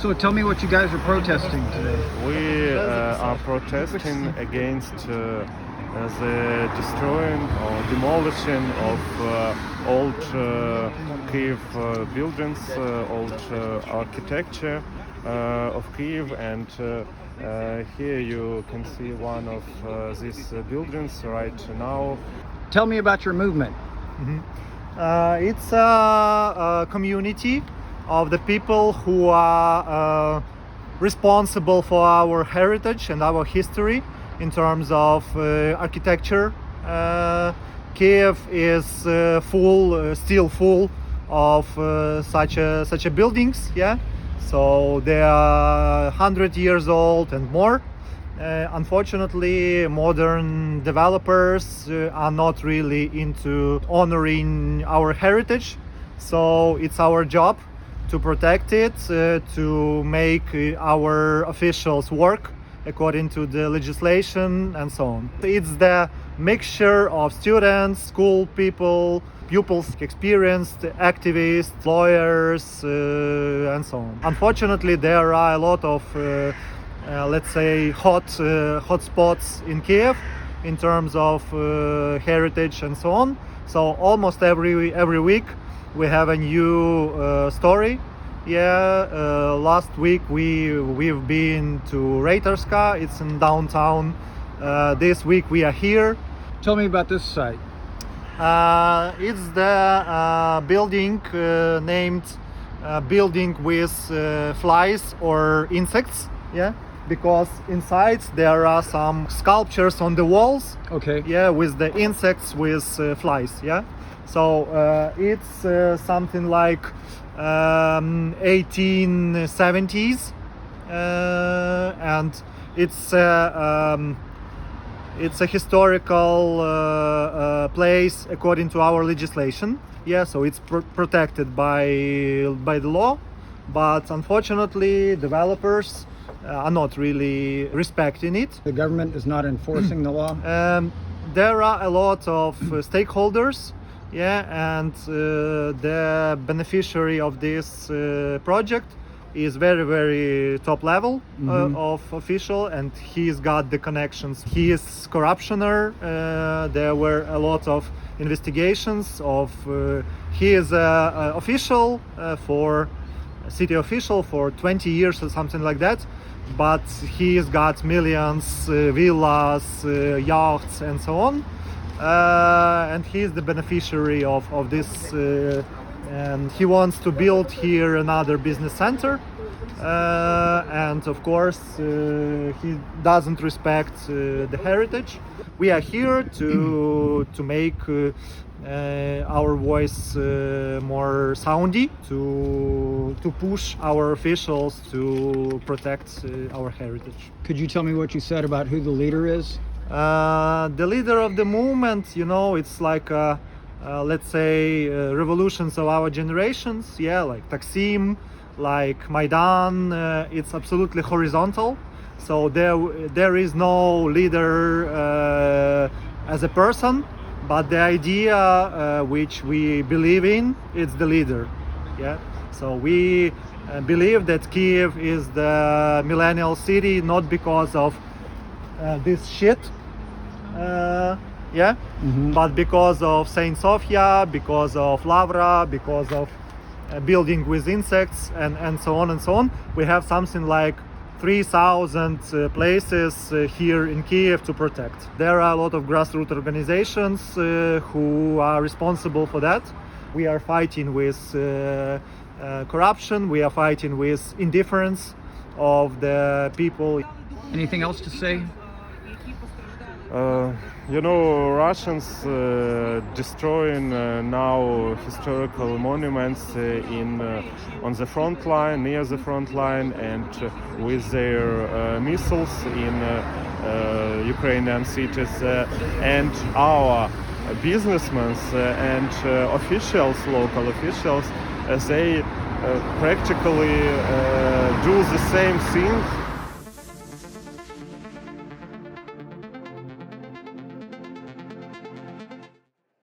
So tell me what you guys are protesting today. We are protesting against the destroying or demolition of old Kyiv buildings, old architecture of Kyiv, and here you can see one of these buildings right now. Tell me about your movement. It's a community of the people who are responsible for our heritage and our history in terms of architecture. Kyiv is still full of such a buildings, yeah. So they are 100 years old and more. Unfortunately, modern developers are not really into honoring our heritage. So it's our job to protect it, to make our officials work according to the legislation and so on. It's the mixture of students, school people, pupils, experienced activists, lawyers, and so on. Unfortunately, there are a lot of let's say hot spots in Kyiv in terms of heritage and so on. So almost every week we have a new story. Last week we've been to Raitarska. It's in downtown. This week we are here. Tell me about this site. It's the building named building with flies or insects. Yeah. Because inside there are some sculptures on the walls. Okay. Yeah, with the insects with flies. Yeah. So it's something like 1870s, and it's a historical place according to our legislation. Yeah. So it's protected by the law, but unfortunately developers are not really respecting it. The government is not enforcing the law. There are a lot of stakeholders, and the beneficiary of this project is very top level of official, and he's got the connections. He is corruptioner. There were a lot of investigations of. He is a official city official for 20 years or something like that, but he's got millions, villas, yachts and so on, and he's the beneficiary of this, and he wants to build here another business center, and of course he doesn't respect the heritage. We are here to make our voice more soundy, to push our officials to protect our heritage. Could you tell me what you said about who the leader is? The leader of the movement, it's like let's say revolutions of our generations, like Taksim, like Maidan. It's absolutely horizontal, so there is no leader as a person, but the idea which we believe in, it's the leader. So we believe that Kyiv is the millennial city, not because of this shit, but because of Saint Sofia, because of Lavra, because of building with insects, and so on and so on. We have something like 3,000 places here in Kyiv to protect. There are a lot of grassroots organizations who are responsible for that. We are fighting with corruption, we are fighting with indifference of the people. Anything else to say? Russians destroying now historical monuments on the front line, near the front line, and with their missiles in Ukrainian cities, and our businessmen and officials, local officials, they practically do the same thing